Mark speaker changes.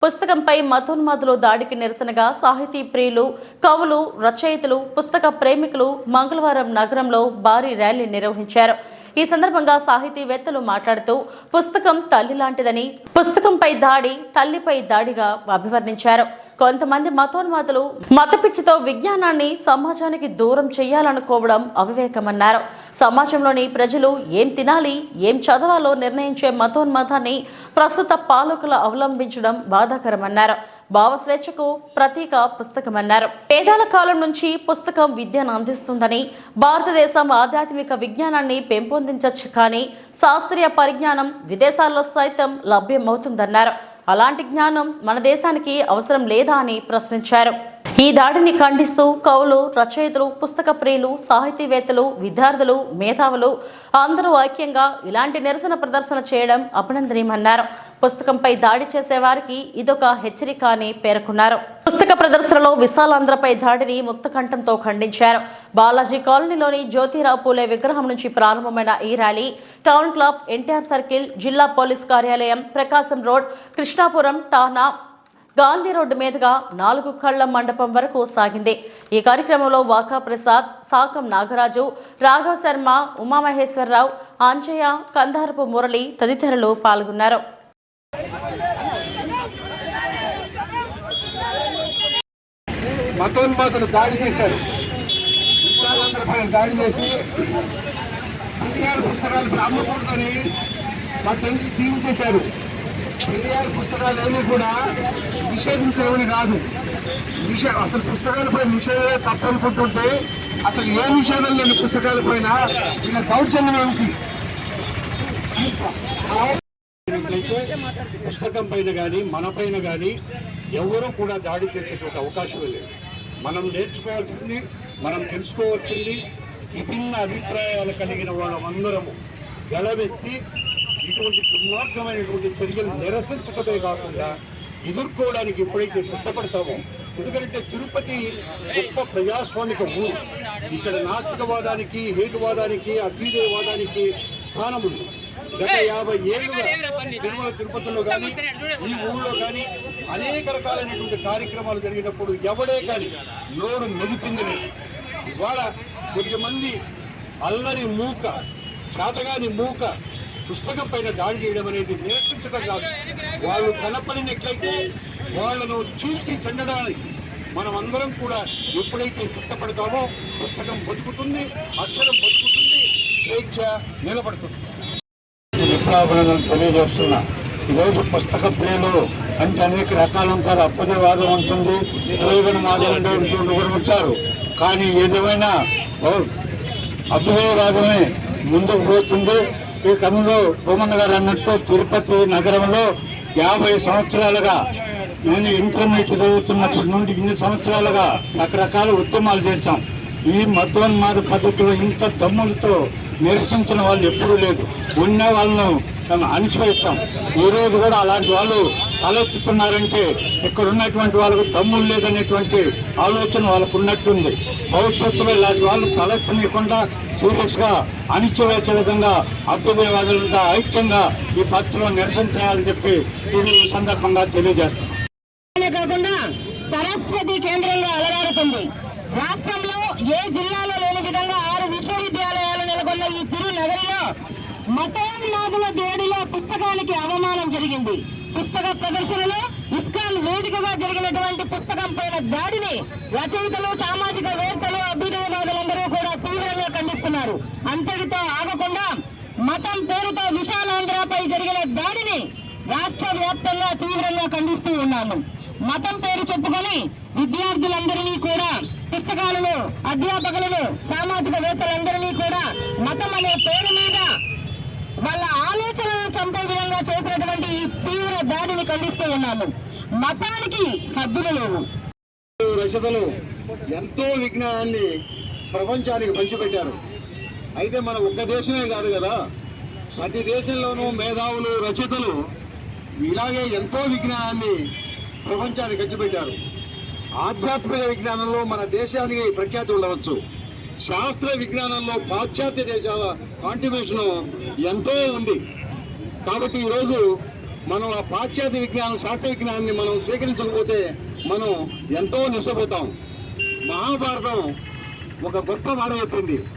Speaker 1: పుస్తకంపై మతోన్మాదులు దాడికి నిరసనగా సాహితీ ప్రియులు, కవులు, రచయితలు, పుస్తక ప్రేమికులు మంగళవారం నగరంలో భారీ ర్యాలీ నిర్వహించారు. ఈ సందర్భంగా సాహితీవేత్తలు మాట్లాడుతూ పుస్తకం తల్లి లాంటిదని, పుస్తకంపై దాడి తల్లిపై దాడిగా అభివర్ణించారు. కొంతమంది మతోన్మాదులు మతపిచ్చితో విజ్ఞానాన్ని సమాజానికి దూరం చేయాలనుకోవడం అవివేకమన్నారు. సమాజంలోని ప్రజలు ఏం తినాలి, ఏం చదవాలో నిర్ణయించే మతోన్మాదాన్ని ప్రస్తుత పాలకులు అవలంబించడం బాధాకరమన్నారు. భావస్వేచ్ఛకు ప్రతీక పుస్తకమన్నారు. వేదాల కాలం నుంచి పుస్తకం విద్యను అందిస్తుందని, భారతదేశం ఆధ్యాత్మిక విజ్ఞానాన్ని పెంపొందించవచ్చు, కానీ శాస్త్రీయ పరిజ్ఞానం విదేశాల్లో సైతం లభ్యమవుతుందన్నారు. అలాంటి జ్ఞానం మన దేశానికి అవసరం లేదా అని ప్రశ్నించారు. ఈ దాడిని ఖండిస్తూ కవులు, రచయితలు, పుస్తక ప్రియులు, సాహితీవేత్తలు, విద్యార్థులు, మేధావులు అందరూ ఐక్యంగా ఇలాంటి నిరసన ప్రదర్శన చేయడం అభినందనీయమన్నారు. పుస్తకంపై దాడి చేసే వారికి ఇదొక హెచ్చరిక అని పేర్కొన్నారు. పుస్తక ప్రదర్శనలో విశాలాంధ్రపై దాడిని ముక్తకంఠంతో ఖండించారు. బాలాజీ కాలనీలోని జ్యోతిరావు పూలే విగ్రహం నుంచి ప్రారంభమైన ఈ rally town club, NTR circle, జిల్లా పోలీస్ కార్యాలయం, ప్రకాశం రోడ్, కృష్ణాపురం ఠాణా, గాంధీ రోడ్డు మీదుగా 4 కళ్ల మండపం వరకు సాగింది. ఈ కార్యక్రమంలో వాకా ప్రసాద్, సాకం నాగరాజు, రాఘవ శర్మ, ఉమామహేశ్వరరావు, ఆంజయ్య, కందారపు మురళి తదితరులు పాల్గొన్నారు.
Speaker 2: మతోన్మాదులు దాడి చేశారు. దాడి చేసి పుస్తకాలు బ్రాహ్మణుడితోని వాటిని తీయించేశారు. ఎన్టీఆర్ పుస్తకాలు ఏమీ కూడా నిషేధించలేమని కాదు. అసలు పుస్తకాలపై నిషేధమే తప్పనుకుంటుంటే అసలు ఏ నిషేధం లేని పుస్తకాలపైన ఇలా దౌర్జన్యం ఏమిటి? పుస్తకం పైన కానీ మన పైన కానీ ఎవరూ కూడా దాడి చేసేటువంటి అవకాశం లేదు. మనం నేర్చుకోవాల్సింది, మనం తెలుసుకోవాల్సింది, విభిన్న అభిప్రాయాలు కలిగిన వాళ్ళందరము గెలవెత్తి ఇటువంటి దుర్మార్గమైనటువంటి చర్యలు నిరసించడమే కాకుండా ఎదుర్కోవడానికి ఎప్పుడైతే సిద్ధపడతామో, ఎందుకంటే తిరుపతి గొప్ప ప్రజాస్వామిక ఊరు. ఇక్కడ నాస్తికవాదానికి, హేతువాదానికి, అభ్యుదయవాదానికి స్థానం ఉంది. గత 50 ఏళ్లుగా తిరుపతిలో కానీ ఈ ఊళ్ళో కానీ అనేక రకాలైనటువంటి కార్యక్రమాలు జరిగినప్పుడు ఎవడే కానీ నోరు మెదిపింది లేదు. ఇవాళ కొద్దిమంది అల్లరి మూక, చేతగాని మూక పుస్తకం పైన దాడి చేయడం అనేది నిరసించడం కాదు. వాళ్ళు కనపడినట్లయితే వాళ్ళను చీల్చి చెందడానికి మనం అందరం కూడా ఎప్పుడైతే సిద్ధపడతామో పుస్తకం బతుకుతుంది, అక్షరం బతుకుతుంది, స్వేచ్ఛ నిలబడుతుంది. విప్లవాభినందనలు తెలియజేస్తున్నా. ఈరోజు పుస్తక ప్రియులు అంటే అనేక రకాలు ఉంటారు. అప్పజవాదం ఉంటుంది, ప్రయోజనవాదం ఉంటారు. కానీ ఏదేమైనా అభ్యుదయవాదమే ముందుకు పోతుంది. ఈ క్రమంలో భూమన్న గారు అన్నట్టు తిరుపతి నగరంలో 50 సంవత్సరాలుగా నేను ఇంటర్మీడియట్ చదువుతున్నప్పటి నుండి ఇన్ని సంవత్సరాలుగా రకరకాల ఉద్యమాలు చేశాం. ఈ మతోన్మాద పద్ధతిలో ఇంత దమ్ములతో నిరసించిన వాళ్ళు ఎప్పుడూ లేదు. ఉన్న వాళ్ళను అణిచివేస్తాం. ఈరోజు కూడా అలాంటి వాళ్ళు తలెత్తుతున్నారంటే ఇక్కడ ఉన్నటువంటి వాళ్ళకు దమ్ములు లేదనేటువంటి ఆలోచన వాళ్ళకు ఉన్నట్టుంది. భవిష్యత్తులో ఇలాంటి వాళ్ళు తలెత్తనీయకుండా సీరియస్గా అణిచివేసే విధంగా అభ్యుదయవాదులంతా ఐక్యంగా ఈ పత్రికలో నిరసన చేయాలని చెప్పి ఈ సందర్భంగా తెలియజేస్తాం.
Speaker 3: కాకుండా సరస్వతి కేంద్రంగా అలరాడుతుంది. రాష్ట్రంలో ఏ జిల్లాలో లేని విధంగా 6 విశ్వవిద్యాలయాలు నెలకొన్న ఈ తిరునగరిలో మతోన్మాదుల దాడిలో పుస్తకానికి అవమానం జరిగింది. పుస్తక ప్రదర్శనలో ఇస్కాన్ వేదికగా జరిగినటువంటి పుస్తకం పైన దాడిని రచయితలు, సామాజిక వేత్తలు, అభ్యుదయవాదులందరూ కూడా తీవ్రంగా ఖండిస్తున్నారు. అంతటితో ఆగకుండా మతం పేరుతో విశాలాంధ్రపై జరిగిన దాడిని రాష్ట్ర వ్యాప్తంగా తీవ్రంగా ఖండిస్తూ ఉన్నాము. మతం పేరు చెప్పుకొని విద్యార్థులందరినీ కూడా, పుస్తకాలను, అధ్యాపకులను, సామాజిక వేత్తలందరినీ కూడా మతం అనే పేరు మీద వాళ్ళ ఆలోచనలను చంపే విధంగా చేసినటువంటి ఈ తీవ్ర దాడిని ఖండిస్తూ ఉన్నాము. మతానికి హద్దులు లేవు.
Speaker 2: రచయితలు ఎంతో విజ్ఞానాన్ని ప్రపంచానికి పంచిపెట్టారు. అయితే మన ఒక్క దేశమే కాదు కదా, ప్రతి దేశంలోనూ మేధావులు, రచయితలు ఇలాగే ఎంతో విజ్ఞానాన్ని ప్రపంచానికి పంచిపెట్టారు. ఆధ్యాత్మిక విజ్ఞానంలో మన దేశానికి ప్రఖ్యాతి ఉండవచ్చు. శాస్త్ర విజ్ఞానంలో పాశ్చాత్య దేశాల కాంట్రిబ్యూషన్ ఎంతో ఉంది. కాబట్టి ఈరోజు
Speaker 4: మనం ఆ పాశ్చాత్య విజ్ఞానం శాస్త్ర విజ్ఞానాన్ని మనం స్వీకరించకపోతే మనం ఎంతో నష్టపోతాం. మహాభారతం ఒక గొప్ప మాట చెప్పింది.